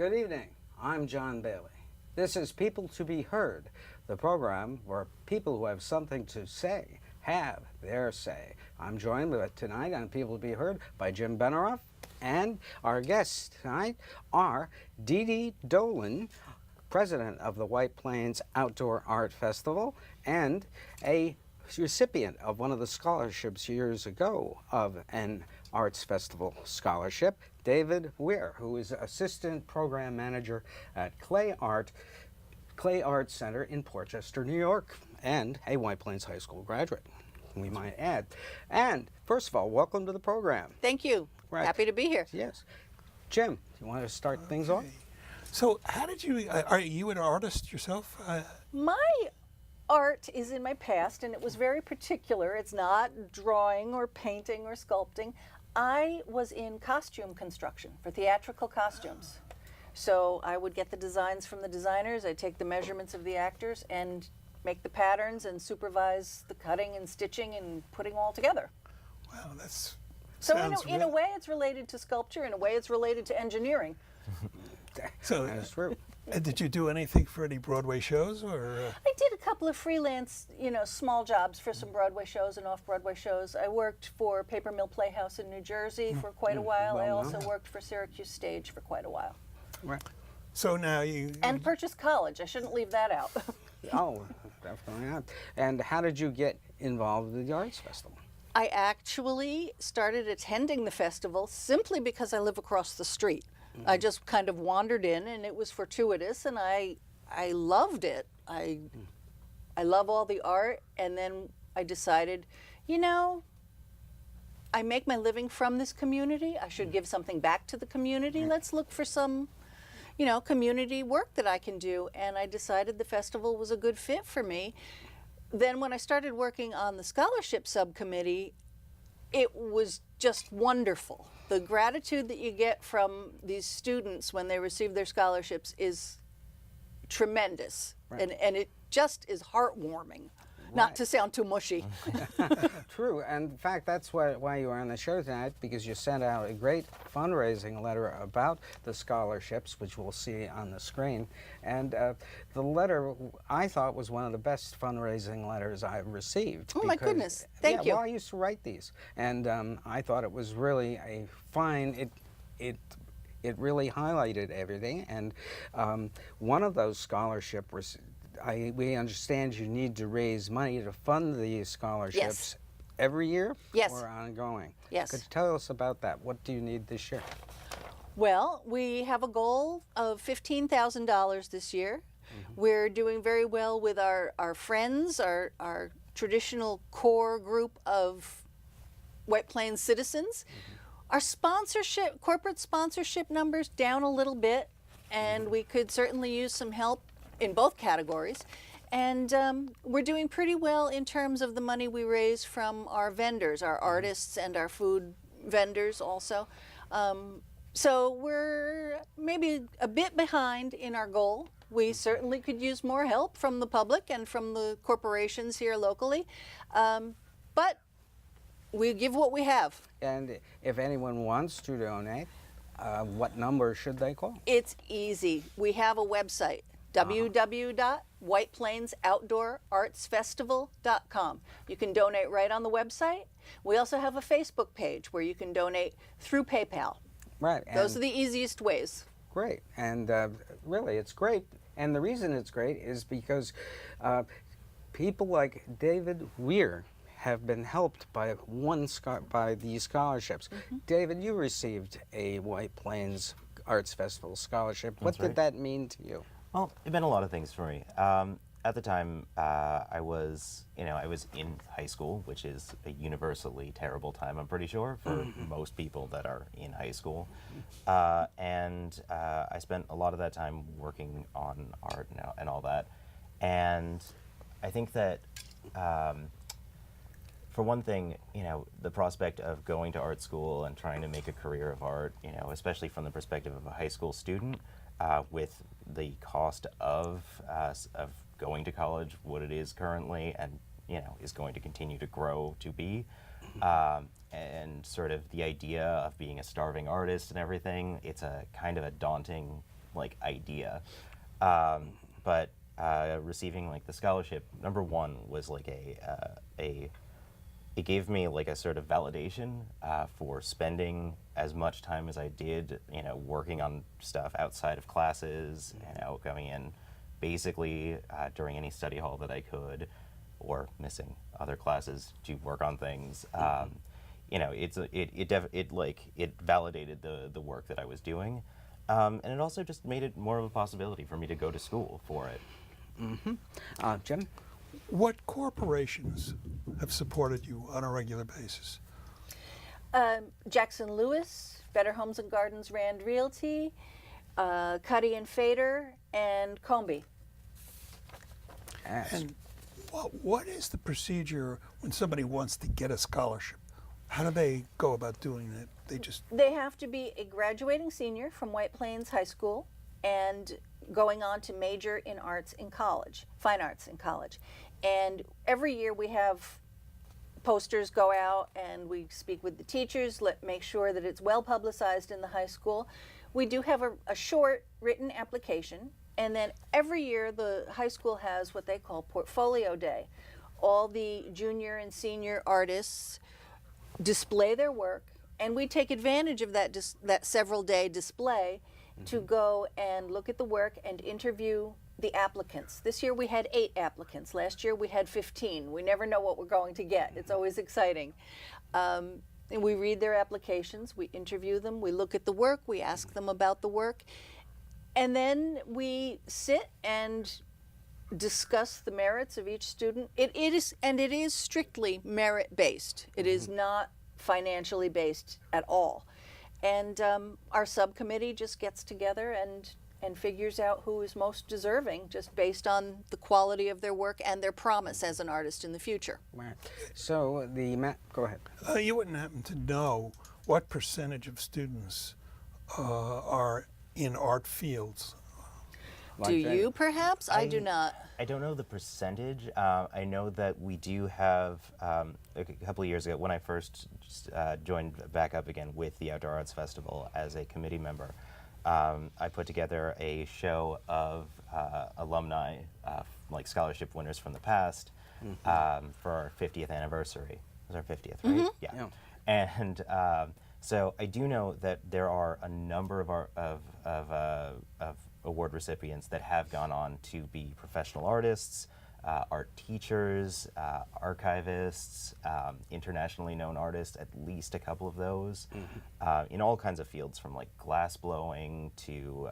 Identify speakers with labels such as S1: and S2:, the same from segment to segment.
S1: Good evening. I'm John Bailey. This is People to be Heard, the program where people who have something to say have their say. I'm joined tonight on People to be Heard by Jim Benerofe, and our guests tonight are Dolan, president of the White Plains Outdoor Art Festival and a recipient of one of the scholarships years ago of an Arts Festival scholarship, David Woehr, who is assistant program manager at Clay Art Center in Portchester, New York, and a White Plains High School graduate, we might add. And first of all, welcome to the program.
S2: Thank you.
S1: Right.
S2: Happy to be here.
S1: Yes. Jim, you want to start things off?
S3: So how did you, are you an artist yourself?
S2: My art is in my past, and it was very particular. It's not drawing or painting or sculpting. I was in costume construction for theatrical costumes. So I would get the designs from the designers, I'd take the measurements of the actors and make the patterns and supervise the cutting and stitching and putting all together.
S3: Wow, that's
S2: so in a way it's related to sculpture, in a way it's related to engineering.
S3: So
S1: That's true.
S3: did you do anything for any Broadway shows, or?
S2: I did a couple of freelance, small jobs for some Broadway shows and off-Broadway shows. I worked for Paper Mill Playhouse in New Jersey for quite a while. I also worked for Syracuse Stage for quite a while.
S1: Right.
S3: So now you...
S2: And Purchase College. I shouldn't leave that out.
S1: Oh, definitely not. And how did you get involved with the Arts Festival?
S2: I actually started attending the festival simply because I live across the street. I just kind of wandered in, and it was fortuitous, and I loved it. I love all the art, and then I decided, I make my living from this community. I should give something back to the community. Let's look for some, community work that I can do, and I decided the festival was a good fit for me. Then when I started working on the scholarship subcommittee, it was just wonderful. The gratitude that you get from these students when they receive their scholarships is tremendous.
S1: Right.
S2: And it just is heartwarming, not to sound too mushy.
S1: True, and in fact, that's why you are on the show tonight, because you sent out a great fundraising letter about the scholarships, which we'll see on the screen. And the letter, I thought, was one of the best fundraising letters I've received.
S2: Oh, my goodness. Thank you.
S1: Well, I used to write these, and I thought it was really a fine, it really highlighted everything. And one of those scholarships, we understand you need to raise money to fund these scholarships every year?
S2: Yes.
S1: Or ongoing?
S2: Yes.
S1: Could you tell us about that? What do you need this year?
S2: Well, we have a goal of $15,000 this year. We're doing very well with our friends, our traditional core group of White Plains citizens. Our corporate sponsorship numbers down a little bit, and we could certainly use some help in both categories. And we're doing pretty well in terms of the money we raise from our vendors, our artists and our food vendors also. So we're maybe a bit behind in our goal. We certainly could use more help from the public and from the corporations here locally. But we give what we have.
S1: And if anyone wants to donate, what number should they call?
S2: It's easy. We have a website, www.whiteplainsoutdoorartsfestival.com. You can donate right on the website. We also have a Facebook page where you can donate through PayPal.
S1: Right.
S2: Those are the easiest ways.
S1: Great. And really, it's great. And the reason it's great is because people like David Woehr have been helped by these scholarships. David, you received a White Plains Arts Festival scholarship. What did that mean to you?
S4: Well, it meant a lot of things for me. At the time, I was in high school, which is a universally terrible time, I'm pretty sure, for most people that are in high school. And I spent a lot of that time working on art and all that. And I think that, for one thing, the prospect of going to art school and trying to make a career of art, especially from the perspective of a high school student, with the cost of going to college, what it is currently, and is going to continue to grow to be, and sort of the idea of being a starving artist and everything. It's a kind of a daunting like idea. But receiving like the scholarship, number one was like it gave me like a sort of validation for spending as much time as I did, working on stuff outside of classes, coming in basically during any study hall that I could, or missing other classes to work on things. It validated the work that I was doing, and it also just made it more of a possibility for me to go to school for it.
S1: Jim?
S3: What corporations have supported you on a regular basis?
S2: Jackson Lewis, Better Homes and Gardens Rand Realty, Cuddy and Fader, and Comby.
S3: And what is the procedure when somebody wants to get a scholarship? How do they go about doing that?
S2: They have to be a graduating senior from White Plains High School and going on to major in arts in college, fine arts in college. And every year we have posters go out and we speak with the teachers, make sure that it's well publicized in the high school. We do have a short written application, and then every year the high school has what they call Portfolio Day. All the junior and senior artists display their work, and we take advantage of that several-day display to go and look at the work and interview the applicants. This year we had 8 applicants. Last year we had 15. We never know what we're going to get. It's always exciting. And we read their applications, we interview them, we look at the work, we ask them about the work, and then we sit and discuss the merits of each student. It is strictly merit-based. It is not financially based at all. And our subcommittee just gets together and figures out who is most deserving, just based on the quality of their work and their promise as an artist in the future.
S1: Right. So go ahead.
S3: You wouldn't happen to know what percentage of students are in art fields?
S2: Do you, perhaps? I do not.
S4: I don't know the percentage. I know that we do have, a couple of years ago, when I first joined back up again with the Outdoor Arts Festival as a committee member, I put together a show of alumni, like scholarship winners from the past, for our 50th anniversary. It was our 50th, right? Yeah. And so I do know that there are a number of award recipients that have gone on to be professional artists, art teachers, archivists, internationally known artists, at least a couple of those, in all kinds of fields, from like glass blowing to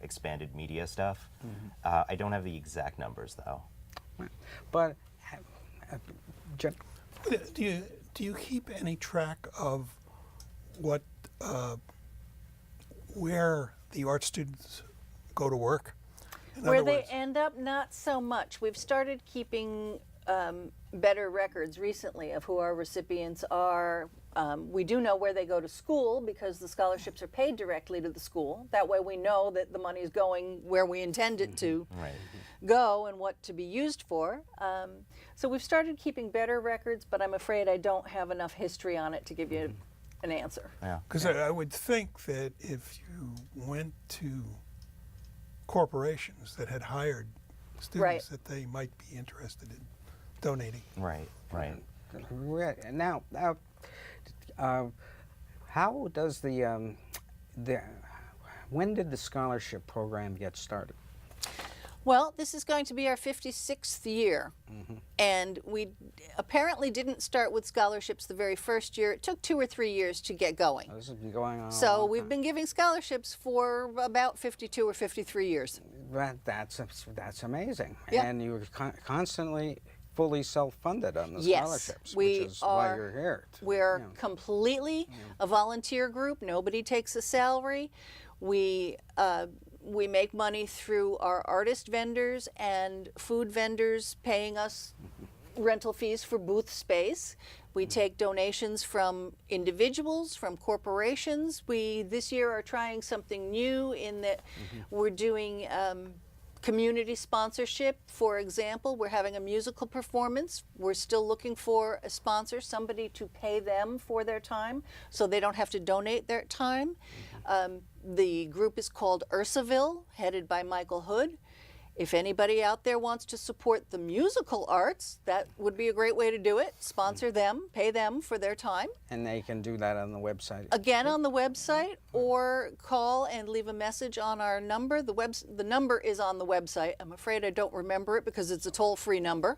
S4: expanded media stuff. I don't have the exact numbers though.
S1: But Jim?
S3: Do you keep any track of what where the art students go to work?
S2: Where they end up, not so much. We've started keeping better records recently of who our recipients are. We do know where they go to school because the scholarships are paid directly to the school. That way we know that the money is going where we intend it to go and what to be used for. So we've started keeping better records, but I'm afraid I don't have enough history on it to give you an answer.
S3: Because I would think that if you went to corporations that had hired students, that they might be interested in donating.
S4: Right.
S1: Now, how does when did the scholarship program get started?
S2: Well, this is going to be our 56th year, and we apparently didn't start with scholarships the very first year. It took 2 or 3 years to get going.
S1: This has been going on.
S2: So we've been giving scholarships for about 52 or 53 years.
S1: That's amazing.
S2: Yeah.
S1: And you were constantly fully self-funded on the scholarships,
S2: we
S1: which is why you're here.
S2: We're completely a volunteer group. Nobody takes a salary. We make money through our artist vendors and food vendors paying us rental fees for booth space. We take donations from individuals, from corporations. We this year are trying something new in that we're doing community sponsorship. For example, we're having a musical performance. We're still looking for a sponsor, somebody to pay them for their time so they don't have to donate their time. The group is called Ursaville, headed by Michael Hood. If anybody out there wants to support the musical arts, that would be a great way to do it. Sponsor them, pay them for their time.
S1: And they can do that on the website.
S2: Again, on the website, or call and leave a message on our number. The number is on the website. I'm afraid I don't remember it because it's a toll-free number.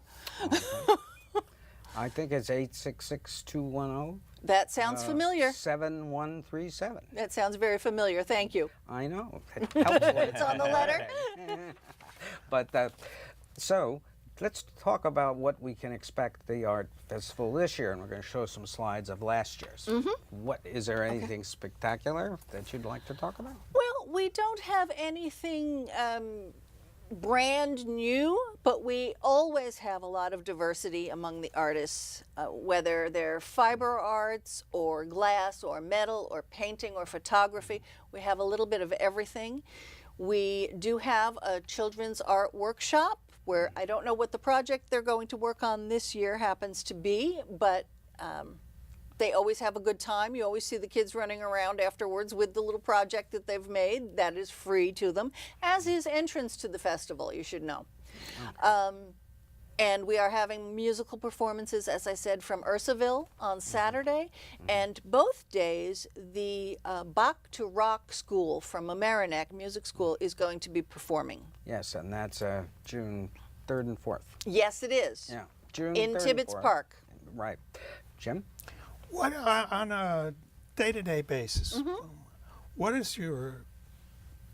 S1: I think it's 866-210.
S2: That sounds familiar.
S1: 7137.
S2: That sounds very familiar. Thank you.
S1: I know. It helps when
S2: It's on the letter.
S1: But so let's talk about what we can expect the art festival this year, and we're going to show some slides of last year's. What is there anything spectacular that you'd like to talk about?
S2: Well, we don't have anything brand new, but we always have a lot of diversity among the artists, whether they're fiber arts or glass or metal or painting or photography. We have a little bit of everything. We do have a children's art workshop where I don't know what the project they're going to work on this year happens to be, but they always have a good time. You always see the kids running around afterwards with the little project that they've made. That is free to them, as is entrance to the festival, you should know. And we are having musical performances, as I said, from Ursaville on Saturday. And both days, the Bach to Rock School from Mamaroneck Music School is going to be performing.
S1: Yes, and that's June 3rd and 4th.
S2: Yes, it is.
S1: Yeah, June
S2: In
S1: 3rd and
S2: Tibbetts
S1: 4th.
S2: Park.
S1: Right. Jim?
S3: What on a day-to-day basis? What is your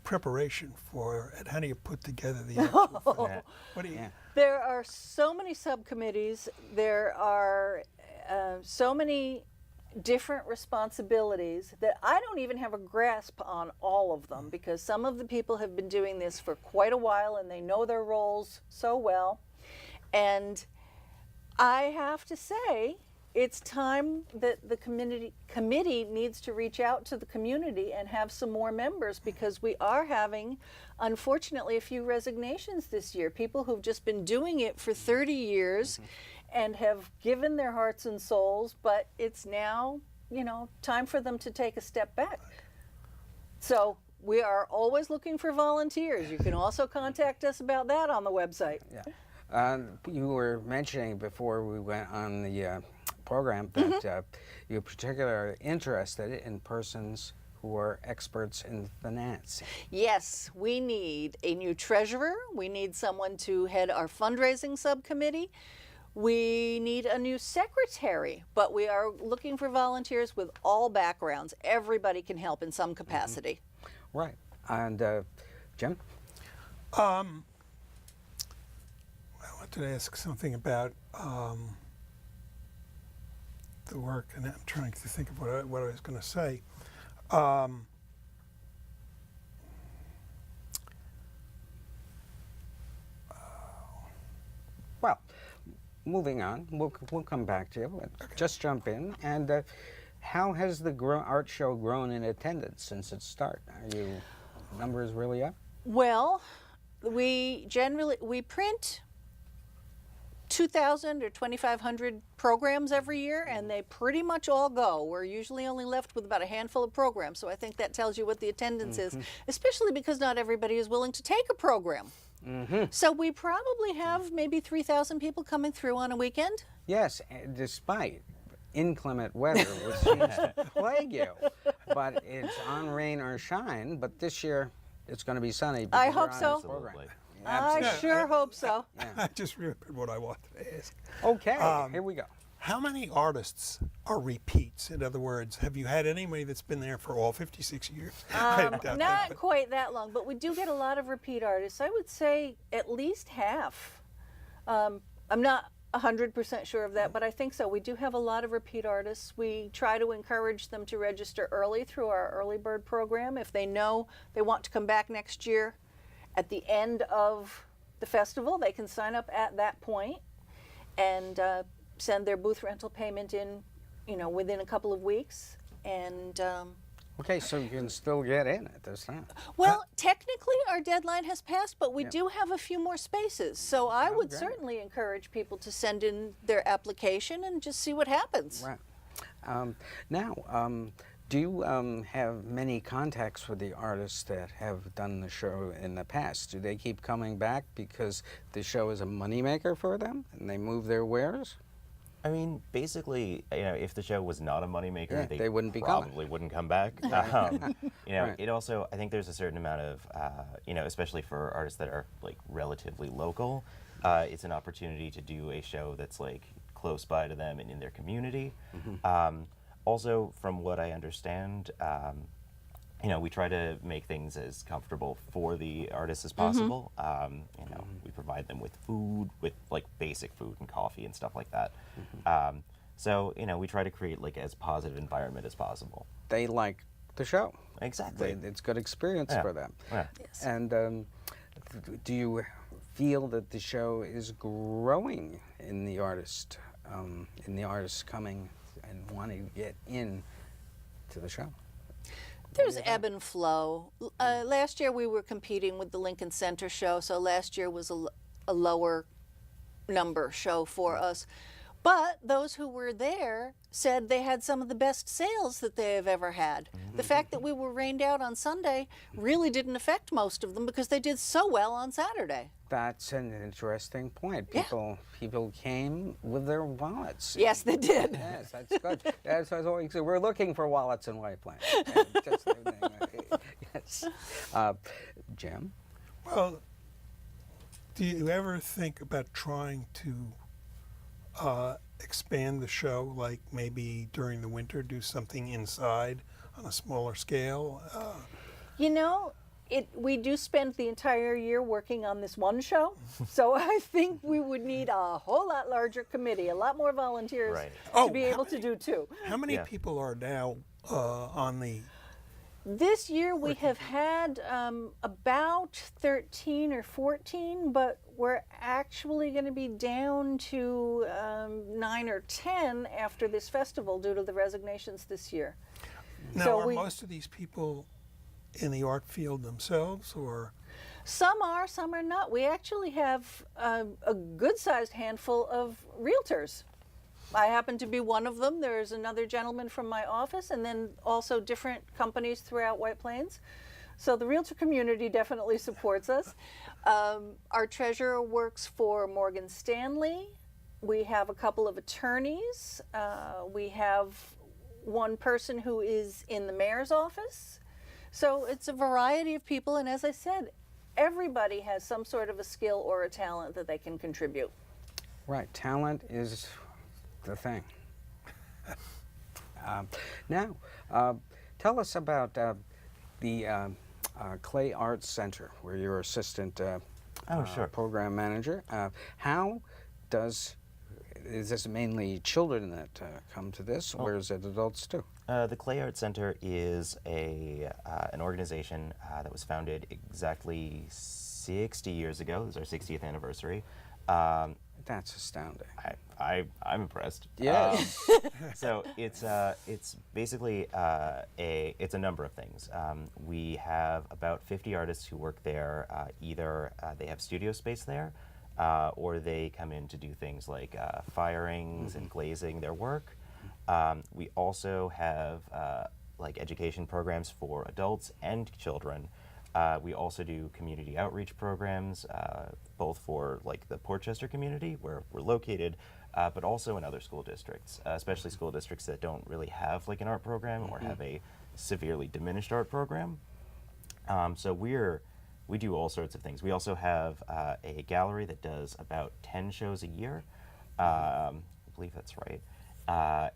S3: preparation for it? How do you put together the actual thing? What do you?
S1: Yeah.
S2: There are so many subcommittees. There are so many different responsibilities that I don't even have a grasp on all of them, because some of the people have been doing this for quite a while and they know their roles so well. And I have to say, it's time that the committee needs to reach out to the community and have some more members, because we are having, unfortunately, a few resignations this year. People who've just been doing it for 30 years and have given their hearts and souls, but it's now, time for them to take a step back. So we are always looking for volunteers. You can also contact us about that on the website.
S1: Yeah. You were mentioning before we went on the program that you're particularly interested in persons who are experts in finance.
S2: Yes, we need a new treasurer. We need someone to head our fundraising subcommittee. We need a new secretary, but we are looking for volunteers with all backgrounds. Everybody can help in some capacity.
S1: Right. And Jim?
S3: I wanted to ask something about the work, and I'm trying to think of what I was going to say.
S1: Well, moving on, we'll come back to you. But just jump in. And how has the art show grown in attendance since its start? Are you numbers really up?
S2: Well, we print 2,000 or 2,500 programs every year, and they pretty much all go. We're usually only left with about a handful of programs, so I think that tells you what the attendance is, especially because not everybody is willing to take a program. So we probably have maybe 3,000 people coming through on a weekend.
S1: Yes, despite inclement weather, which seems to plague you. But it's on rain or shine, but this year it's going to be sunny. because
S2: I hope
S1: you're on
S2: so.
S1: this program.
S2: I sure hope so.
S3: I just remembered what I wanted to ask.
S1: Okay, here we go.
S3: How many artists are repeats? In other words, have you had anybody that's been there for all 56 years? I doubt that,
S2: Not
S3: but-
S2: quite that long, but we do get a lot of repeat artists. I would say at least half. I'm not 100% sure of that, but I think so. We do have a lot of repeat artists. We try to encourage them to register early through our early bird program. If they know they want to come back next year at the end of the festival, they can sign up at that point and send their booth rental payment in, within a couple of weeks. And
S1: Okay, so you can still get in at this time.
S2: well, technically our deadline has passed, but we do have a few more spaces. So I would
S1: great.
S2: certainly encourage people to send in their application and just see what happens.
S1: Right. Now, Do you have many contacts with the artists that have done the show in the past? Do they keep coming back because the show is a moneymaker for them and they move their wares?
S4: I mean, basically, if the show was not a moneymaker,
S1: Yeah, they wouldn't be coming.
S4: probably wouldn't come back.
S1: Right.
S4: It also, I think there's a certain amount of, especially for artists that are like relatively local, it's an opportunity to do a show that's like close by to them and in their community. Also, from what I understand, we try to make things as comfortable for the artists as possible. We provide them with food, with like basic food and coffee and stuff like that. So we try to create like as positive environment as possible.
S1: They like the show.
S4: Exactly.
S1: It's good experience for them.
S4: Yeah.
S2: Yes.
S1: And do you feel that the show is growing in the artists coming and wanting to get in to the show?
S2: There's ebb and flow. Last year we were competing with the Lincoln Center show, so last year was a lower number show for us. But those who were there said they had some of the best sales that they have ever had. The fact that we were rained out on Sunday really didn't affect most of them because they did so well on Saturday.
S1: That's an interesting point.
S2: Yeah.
S1: People came with their wallets.
S2: Yes, they did.
S1: Yes, that's good. That's what I always say. We're looking for wallets in White Plains. Yes. Jim?
S3: Well, do you ever think about trying to expand the show, like maybe during the winter, do something inside on a smaller scale?
S2: We do spend the entire year working on this one show, so I think we would need a whole lot larger committee, a lot more volunteers
S4: Right.
S2: to be able to do two.
S3: How many
S4: Yeah.
S3: people are now on the?
S2: This year we have had about 13 or 14, but we're actually going to be down to 9 or 10 after this festival due to the resignations this year.
S3: Now,
S2: So
S3: are most of these people in the art field themselves, or?
S2: Some are, some are not. We actually have a good-sized handful of realtors. I happen to be one of them. There's another gentleman from my office, and then also different companies throughout White Plains. So the realtor community definitely supports us. Our treasurer works for Morgan Stanley. We have a couple of attorneys. We have one person who is in the mayor's office. So it's a variety of people, and as I said, everybody has some sort of a skill or a talent that they can contribute.
S1: Right. Talent is the thing. Now, tell us about the Clay Arts Center, where you're assistant
S4: Sure.
S1: program manager. Is this mainly children that come to this, or is it adults too?
S4: The Clay Arts Center is an organization that was founded exactly 60 years ago. This is our 60th anniversary.
S1: That's astounding.
S4: I'm impressed.
S1: Yes.
S4: So it's basically it's a number of things. We have about 50 artists who work there. Either they have studio space there, or they come in to do things like firings and glazing their work. We also have like education programs for adults and children. We also do community outreach programs, both for like the Portchester community where we're located, but also in other school districts, especially school districts that don't really have like an art program or have a severely diminished art program. So we do all sorts of things. We also have a gallery that does about 10 shows a year. I believe that's right.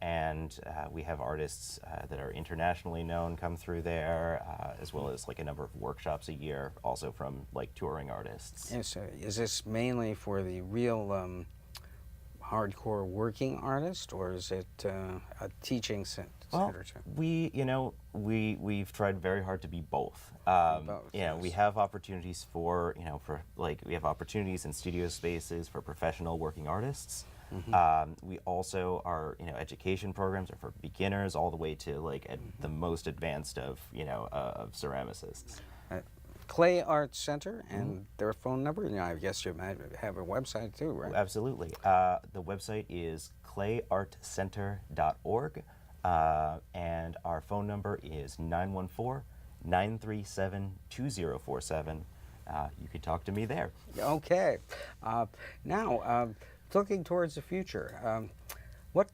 S4: And we have artists that are internationally known come through there, as well as like a number of workshops a year, also from like touring artists.
S1: Yes, is this mainly for the real hardcore working artist, or is it a teaching center?
S4: Well, we've tried very hard to be both.
S1: Both, yes.
S4: We have opportunities we have opportunities in studio spaces for professional working artists. We also are, education programs are for beginners all the way to like the most advanced of ceramicists.
S1: Clay Arts Center and their phone number. I guess you might have a website too, right?
S4: Absolutely. The website is clayartcenter.org. and our phone number is 914-937-2047. You can talk to me there.
S1: Okay. Now, looking towards the future, what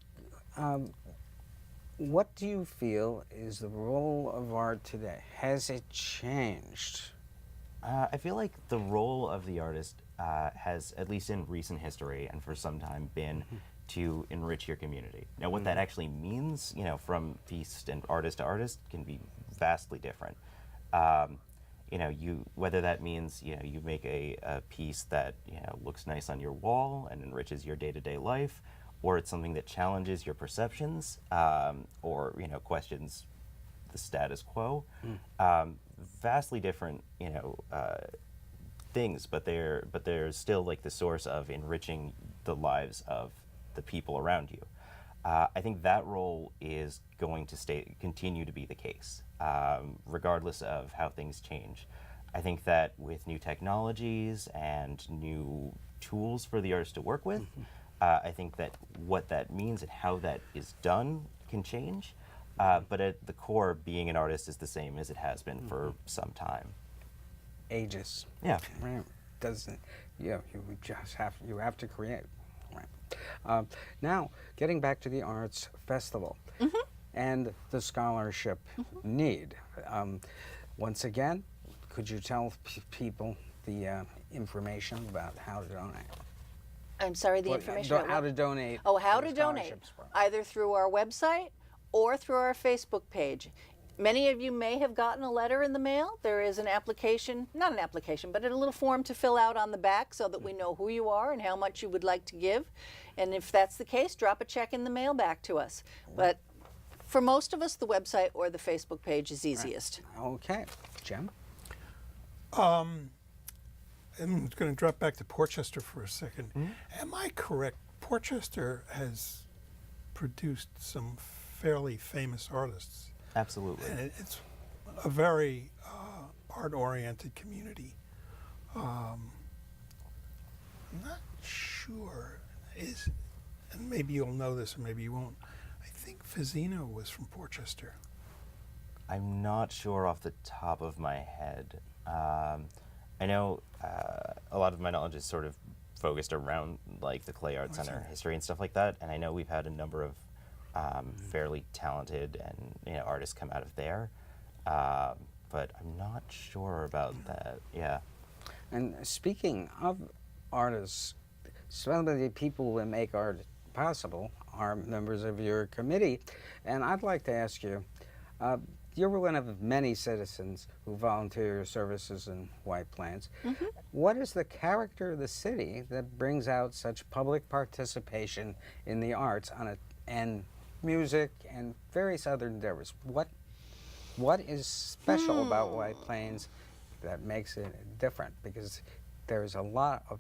S1: do you feel is the role of art today? Has it changed?
S4: I feel like the role of the artist has, at least in recent history and for some time, been to enrich your community. Now, what that actually means, from piece and artist to artist, can be vastly different. Whether that means you make a piece that looks nice on your wall and enriches your day-to-day life, or it's something that challenges your perceptions, or questions the status quo. Vastly different, things, but they're still like the source of enriching the lives of the people around you. I think that role is going to continue to be the case, regardless of how things change. I think that with new technologies and new tools for the artist to work with, I think that what that means and how that is done can change. But at the core, being an artist is the same as it has been for some time.
S1: Ages.
S4: Yeah.
S1: Right. Doesn't. You have to create. Right. Now, getting back to the Arts Festival and the scholarship need. Once again, could you tell people the information about how to donate?
S2: I'm sorry, the information about
S1: how to donate.
S2: Oh, how
S1: for
S2: to
S1: the
S2: donate,
S1: scholarships program.
S2: either through our website or through our Facebook page. Many of you may have gotten a letter in the mail. There is an application, not an application, but a little form to fill out on the back so that we know who you are and how much you would like to give. And if that's the case, drop a check in the mail back to us. But for most of us, the website or the Facebook page is easiest.
S1: Okay. Jim?
S3: I'm going to drop back to Portchester for a second. Am I correct? Portchester has produced some fairly famous artists.
S4: Absolutely.
S3: And it's a very art-oriented community. I'm not sure, and maybe you'll know this or maybe you won't, I think Fazzino was from Portchester.
S4: I'm not sure off the top of my head. I know a lot of my knowledge is sort of focused around like the Clay Art Center history and stuff like that, and I know we've had a number of fairly talented and artists come out of there, but I'm not sure about that. Yeah.
S1: And speaking of artists, some of the people that make art possible are members of your committee, and I'd like to ask you, you're one of many citizens who volunteer your services in White Plains. What is the character of the city that brings out such public participation in the arts and music and various other endeavors? What is special about White Plains that makes it different? Because there's a lot of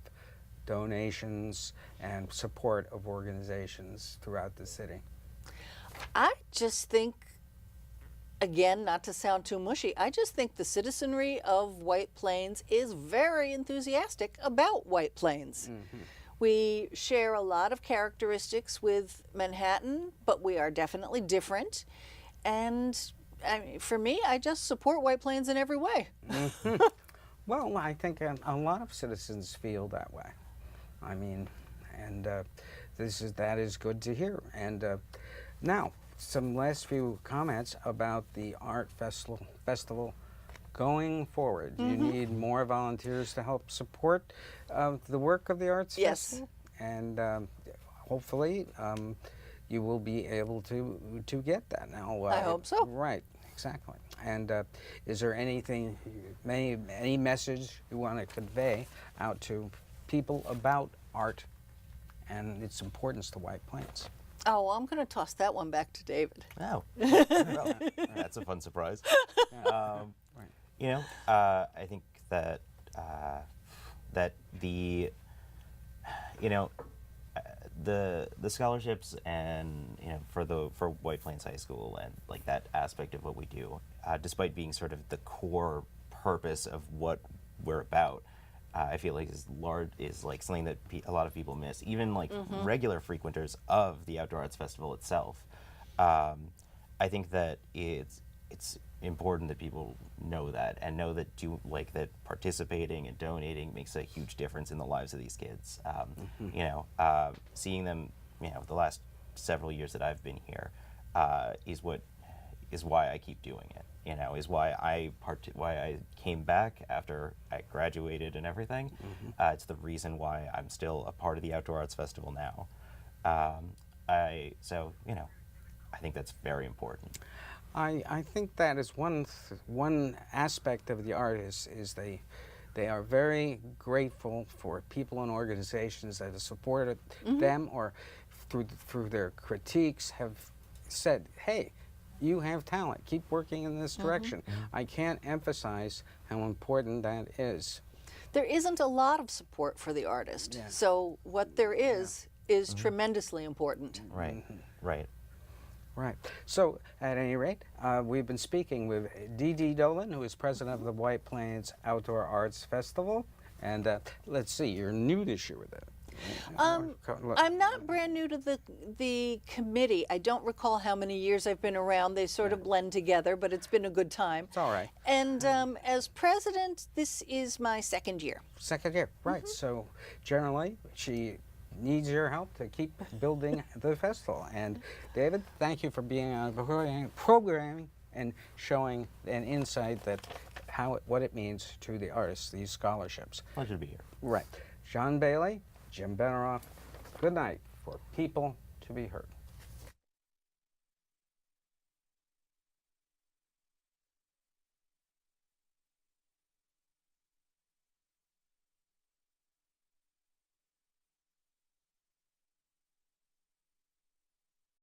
S1: donations and support of organizations throughout the city.
S2: I just think, again, not to sound too mushy, I just think the citizenry of White Plains is very enthusiastic about White Plains. We share a lot of characteristics with Manhattan, but we are definitely different. And I mean, for me, I just support White Plains in every way.
S1: Well, I think a lot of citizens feel that way. I mean, and that is good to hear. And now, some last few comments about the art festival going forward. You need more volunteers to help support the work of the Arts Festival, and hopefully you will be able to get that. Now,
S2: I hope so.
S1: Right, exactly. And is there anything, any message you want to convey out to people about art and its importance to White Plains?
S2: Oh, I'm going to toss that one back to David.
S4: Oh, well, that's a fun surprise. I think that that the scholarships and for White Plains High School and like that aspect of what we do, despite being sort of the core purpose of what we're about, I feel like is like something that a lot of people miss. Even like regular frequenters of the Outdoor Arts Festival itself, I think that it's important that people know that and know that that participating and donating makes a huge difference in the lives of these kids. You know, seeing them, you know, the last several years that I've been here is why I keep doing it. You know, is why I came back after I graduated and everything. It's the reason why I'm still a part of the Outdoor Arts Festival now. So you know, I think that's very important.
S1: I think that is one aspect of the artists is they are very grateful for people and organizations that have supported them or through their critiques have said, hey, you have talent, keep working in this direction. I can't emphasize how important that is.
S2: There isn't a lot of support for the artist, so what there is tremendously important.
S4: Right, right.
S1: Right. So, at any rate, we've been speaking with Dee Dolan, who is president of the White Plains Outdoor Arts Festival. And let's see, you're new this year with it.
S2: I'm not brand new to the committee. I don't recall how many years I've been around. They sort of blend together, but it's been a good time.
S1: It's all right.
S2: And as president, this is my second year.
S1: Second year, right. So, generally, she needs your help to keep building the festival. And David, thank you for being on the programming and showing an insight that what it means to the artists, these scholarships.
S4: Pleasure to be here.
S1: Right. John Bailey, Jim Benerofe, good night for People to be Heard.